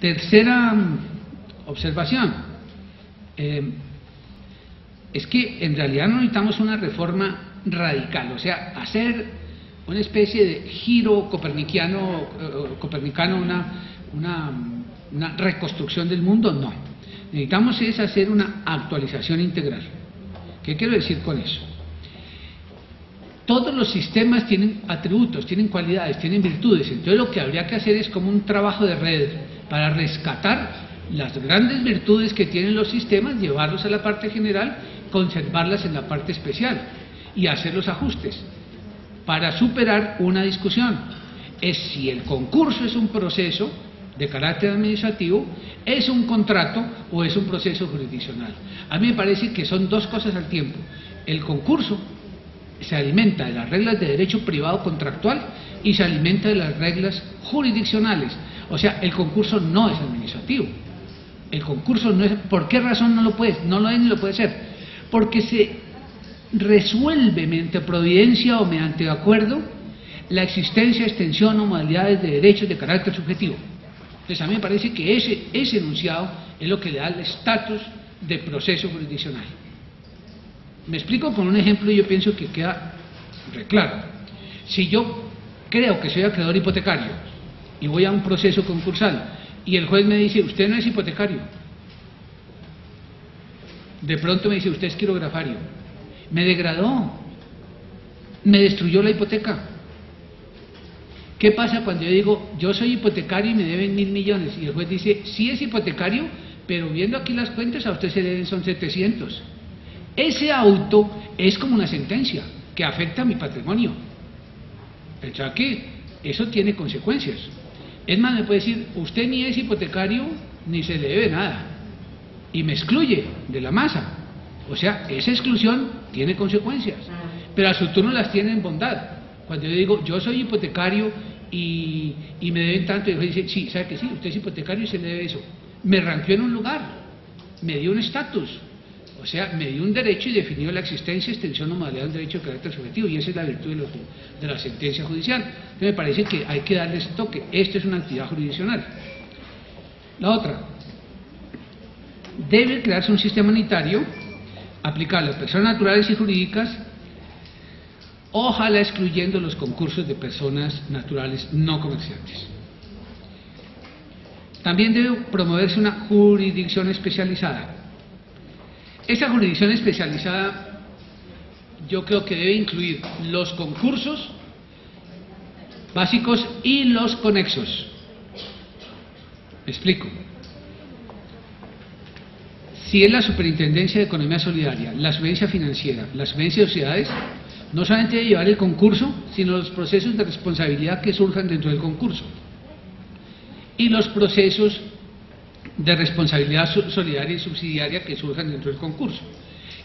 Tercera observación, es que en realidad no necesitamos una reforma radical, o sea, hacer una especie de giro copernicano, una reconstrucción del mundo, no. Necesitamos es hacer una actualización integral. ¿Qué quiero decir con eso? Todos los sistemas tienen atributos, tienen cualidades, tienen virtudes, entonces lo que habría que hacer es como un trabajo de red para rescatar las grandes virtudes que tienen los sistemas, llevarlos a la parte general, conservarlas en la parte especial y hacer los ajustes para superar una discusión. Es si el concurso es un proceso de carácter administrativo, es un contrato o es un proceso jurisdiccional. A mí me parece que son dos cosas al tiempo. El concurso se alimenta de las reglas de derecho privado contractual y se alimenta de las reglas jurisdiccionales. O sea, el concurso no es administrativo. El concurso no es. ¿Por qué razón no lo es ni lo puede ser? Porque se resuelve mediante providencia o mediante acuerdo la existencia, extensión o modalidades de derechos de carácter subjetivo. Entonces a mí me parece que ese enunciado es lo que le da el estatus de proceso jurisdiccional. Me explico con un ejemplo y yo pienso que queda claro. Si yo creo que soy acreedor hipotecario y voy a un proceso concursal y el juez me dice, usted no es hipotecario, de pronto me dice, usted es quirografario, me degradó, me destruyó la hipoteca. ¿Qué pasa cuando yo digo, yo soy hipotecario y me deben 1.000 millones? Y el juez dice, sí es hipotecario, pero viendo aquí las cuentas a usted se le deben son 700. Ese auto es como una sentencia que afecta a mi patrimonio. Pensá que eso tiene consecuencias. Es más, me puede decir, usted ni es hipotecario ni se le debe nada. Y me excluye de la masa. O sea, esa exclusión tiene consecuencias. Pero a su turno las tiene en bondad. Cuando yo digo, yo soy hipotecario y me deben tanto, y el juez dice, sí, ¿sabe que sí? Usted es hipotecario y se le debe eso. Me ranqueó en un lugar, me dio un estatus. O sea, me dio un derecho y definió la existencia, extensión o modalidad de un derecho de carácter subjetivo, y esa es la virtud de la sentencia judicial. Entonces me parece que hay que darle ese toque. Esto es una actividad jurisdiccional. La otra, debe crearse un sistema unitario aplicable a las personas naturales y jurídicas, ojalá excluyendo los concursos de personas naturales no comerciantes. También debe promoverse una jurisdicción especializada. Esa jurisdicción especializada yo creo que debe incluir los concursos básicos y los conexos. Me explico. Si es la Superintendencia de Economía Solidaria, la Superintendencia Financiera, la Superintendencia de Sociedades, no solamente debe llevar el concurso, sino los procesos de responsabilidad que surjan dentro del concurso y los procesos de responsabilidad solidaria y subsidiaria que surjan dentro del concurso.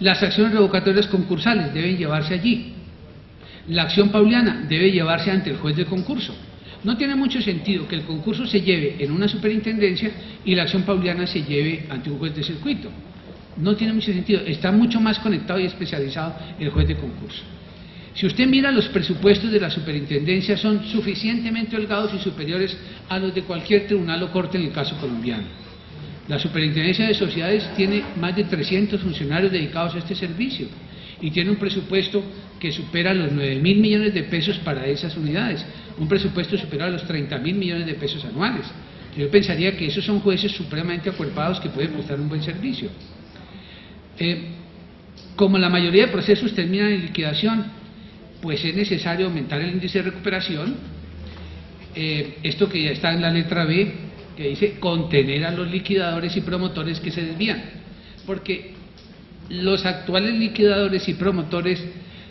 Las acciones revocatorias concursales deben llevarse allí. La acción pauliana debe llevarse ante el juez del concurso. No tiene mucho sentido que el concurso se lleve en una superintendencia y la acción pauliana se lleve ante un juez de circuito. No tiene mucho sentido, está mucho más conectado y especializado el juez de concurso. Si usted mira los presupuestos de la superintendencia, son suficientemente holgados y superiores a los de cualquier tribunal o corte en el caso colombiano. La Superintendencia de Sociedades tiene más de 300 funcionarios dedicados a este servicio y tiene un presupuesto que supera los 9.000 millones de pesos para esas unidades, un presupuesto superior a los 30.000 millones de pesos anuales. Yo pensaría que esos son jueces supremamente acuerpados que pueden prestar un buen servicio. Como la mayoría de procesos terminan en liquidación, pues es necesario aumentar el índice de recuperación, esto que ya está en la letra B, que dice contener a los liquidadores y promotores que se desvían, porque los actuales liquidadores y promotores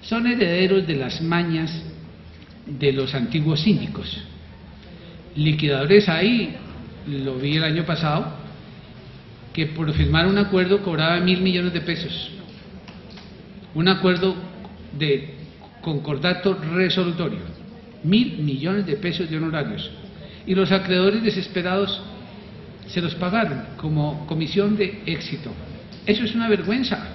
son herederos de las mañas de los antiguos síndicos. Liquidadores hay, lo vi el año pasado, que por firmar un acuerdo cobraba 1.000 millones de pesos, un acuerdo de concordato resolutorio, 1.000 millones de pesos de honorarios, y los acreedores desesperados se los pagaron como comisión de éxito. Eso es una vergüenza,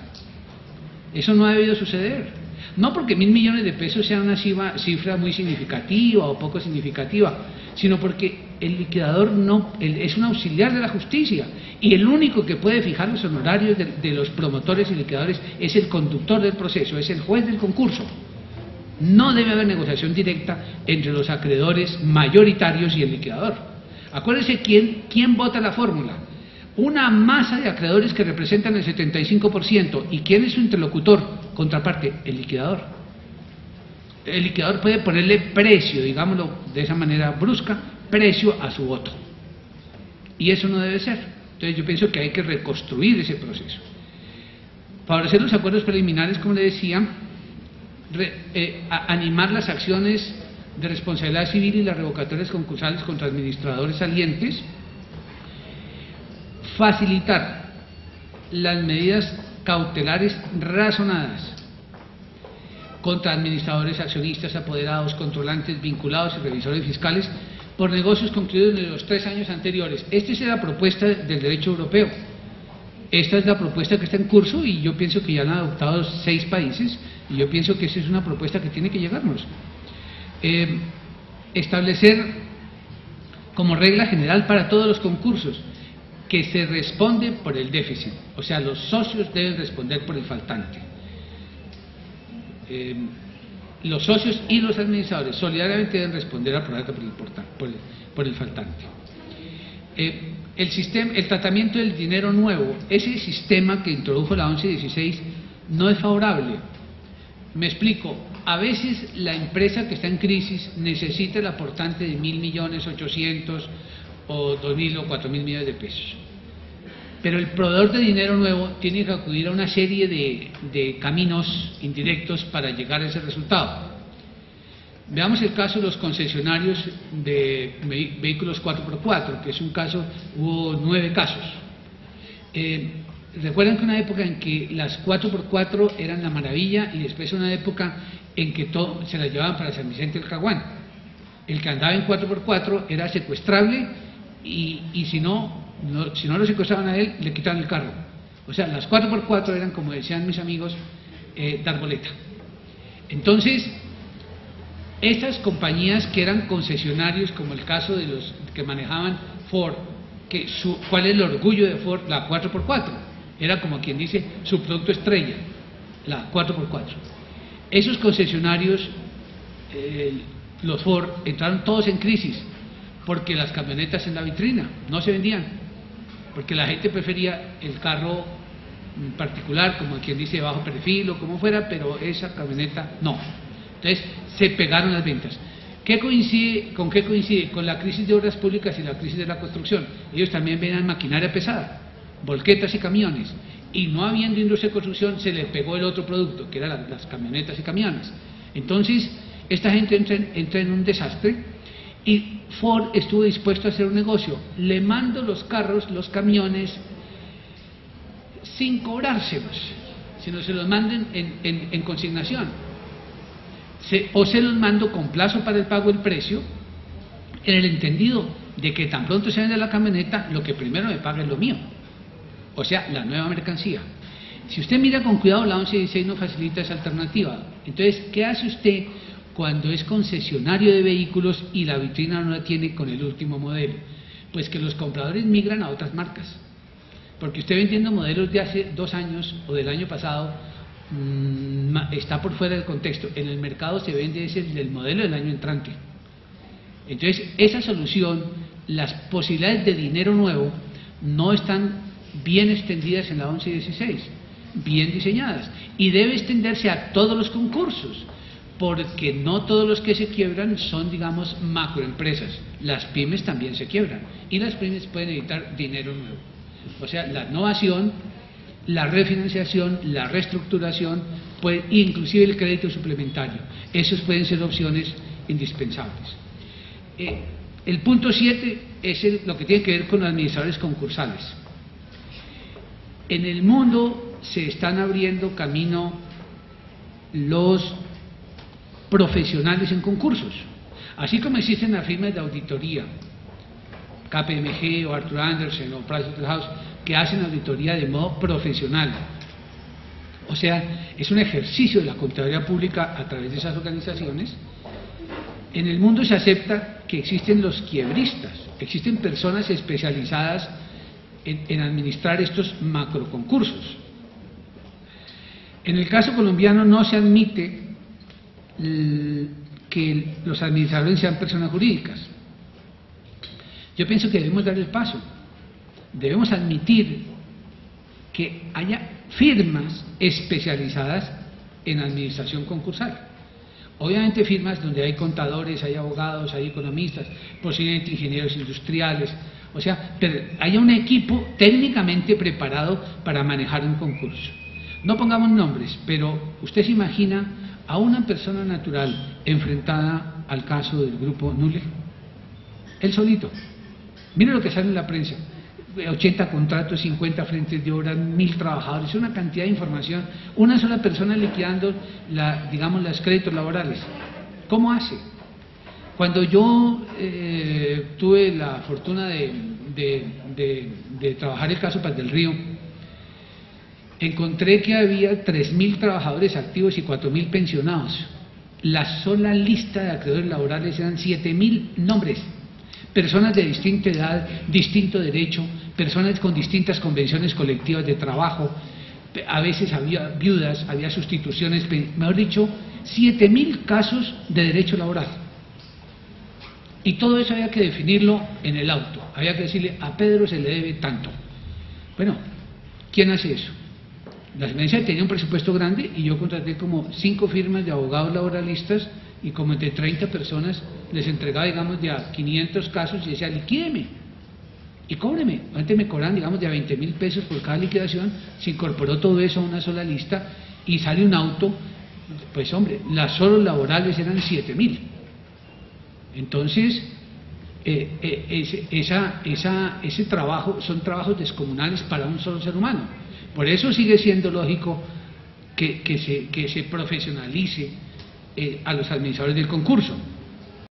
eso no ha debido suceder. No porque 1.000 millones de pesos sea una cifra muy significativa o poco significativa, sino porque el liquidador es un auxiliar de la justicia, y el único que puede fijar los honorarios de los promotores y liquidadores es el conductor del proceso, es el juez del concurso. No debe haber negociación directa entre los acreedores mayoritarios y el liquidador. Acuérdense quién vota la fórmula. Una masa de acreedores que representan el 75%. ¿Y quién es su interlocutor? Contraparte, el liquidador. El liquidador puede ponerle precio, digámoslo de esa manera brusca, precio a su voto. Y eso no debe ser. Entonces yo pienso que hay que reconstruir ese proceso. Favorecer los acuerdos preliminares, como le decía, animar las acciones de responsabilidad civil y las revocatorias concursales contra administradores salientes, facilitar las medidas cautelares razonadas contra administradores, accionistas, apoderados, controlantes, vinculados y revisores fiscales por negocios concluidos en los 3 años anteriores. Esta es la propuesta del derecho europeo. Esta es la propuesta que está en curso y yo pienso que ya la han adoptado 6 países y yo pienso que esa es una propuesta que tiene que llegarnos. Establecer como regla general para todos los concursos que se responde por el déficit, o sea, los socios deben responder por el faltante. Los socios y los administradores solidariamente deben responder al prorata por el faltante. El tratamiento del dinero nuevo, ese sistema que introdujo la 1116 no es favorable. Me explico, a veces la empresa que está en crisis necesita el aportante de 1.000 millones, 800 o 2.000 o 4.000 millones de pesos. Pero el proveedor de dinero nuevo tiene que acudir a una serie de caminos indirectos para llegar a ese resultado. Veamos el caso de los concesionarios de vehículos 4x4, que es un caso, hubo 9 casos. Recuerdan que una época en que las 4x4 eran la maravilla y después una época en que todo se las llevaban para San Vicente del Caguán. El que andaba en 4x4 era secuestrable y si no lo secuestraban a él, le quitaban el carro. O sea, las 4x4 eran, como decían mis amigos, dar boleta. Entonces, estas compañías que eran concesionarios, como el caso de los que manejaban Ford, ¿cuál es el orgullo de Ford? La 4x4. Era como quien dice su producto estrella, la 4x4. Esos concesionarios, los Ford, entraron todos en crisis porque las camionetas en la vitrina no se vendían, porque la gente prefería el carro particular, como quien dice bajo perfil o como fuera, pero esa camioneta no. Entonces se pegaron las ventas. ¿Con qué coincide? Con la crisis de obras públicas y la crisis de la construcción. Ellos también venían maquinaria pesada, volquetas y camiones, y no habiendo industria de construcción se les pegó el otro producto, que eran las camionetas y camiones. Entonces esta gente entra en un desastre y Ford estuvo dispuesto a hacer un negocio: le mando los carros, los camiones, sin cobrárselos, sino se los manden en consignación, o se los mando con plazo para el pago del precio, en el entendido de que tan pronto se vende la camioneta, lo que primero me paga es lo mío, o sea, la nueva mercancía. Si usted mira con cuidado, la 1116 no facilita esa alternativa. Entonces, ¿qué hace usted cuando es concesionario de vehículos y la vitrina no la tiene con el último modelo? Pues que los compradores migran a otras marcas, porque usted vendiendo modelos de hace 2 años o del año pasado está por fuera del contexto. En el mercado se vende ese del modelo del año entrante. Entonces esa solución, las posibilidades de dinero nuevo no están bien extendidas en la 1116, bien diseñadas, y debe extenderse a todos los concursos, porque no todos los que se quiebran son, digamos, macroempresas. Las pymes también se quiebran y las pymes pueden necesitar dinero nuevo. O sea, la innovación, la refinanciación, la reestructuración, inclusive el crédito suplementario, esos pueden ser opciones indispensables. El punto 7 es lo que tiene que ver con los administradores concursales. En el mundo se están abriendo camino los profesionales en concursos, así como existen las firmas de auditoría, KPMG o Arthur Andersen o Pricewaterhouse, que hacen auditoría de modo profesional. O sea, es un ejercicio de la contabilidad pública a través de esas organizaciones. En el mundo se acepta que existen los quiebristas, existen personas especializadas en administrar estos macroconcursos. En el caso colombiano no se admite que los administradores sean personas jurídicas. Yo pienso que debemos dar el paso, debemos admitir que haya firmas especializadas en administración concursal. Obviamente firmas donde hay contadores, hay abogados, hay economistas, posiblemente ingenieros industriales, o sea, pero haya un equipo técnicamente preparado para manejar un concurso. No pongamos nombres, pero usted se imagina a una persona natural enfrentada al caso del grupo Nule, él solito. Mire lo que sale en la prensa: 80 contratos, 50 frentes de obra, 1000 trabajadores, una cantidad de información, una sola persona liquidando digamos, los créditos laborales. ¿Cómo hace? Cuando yo tuve la fortuna de trabajar el caso Paz del Río, encontré que había 3000 trabajadores activos y 4000 pensionados. La sola lista de acreedores laborales eran 7000 nombres. Personas de distinta edad, distinto derecho, personas con distintas convenciones colectivas de trabajo, a veces había viudas, había sustituciones, mejor dicho, 7000 casos de derecho laboral. Y todo eso había que definirlo en el auto, había que decirle: a Pedro se le debe tanto. Bueno, ¿quién hace eso? La Superintendencia tenía un presupuesto grande y yo contraté como 5 firmas de abogados laboralistas y como entre 30 personas les entregaba, digamos, de a 500 casos y decía: liquídeme y cóbreme. Antes me cobran, digamos, de a 20.000 pesos por cada liquidación. Se incorporó todo eso a una sola lista y sale un auto. Pues hombre, las solos laborales eran 7.000. Entonces, ese trabajo son trabajos descomunales para un solo ser humano. Por eso sigue siendo lógico que se profesionalice a los administradores del concurso.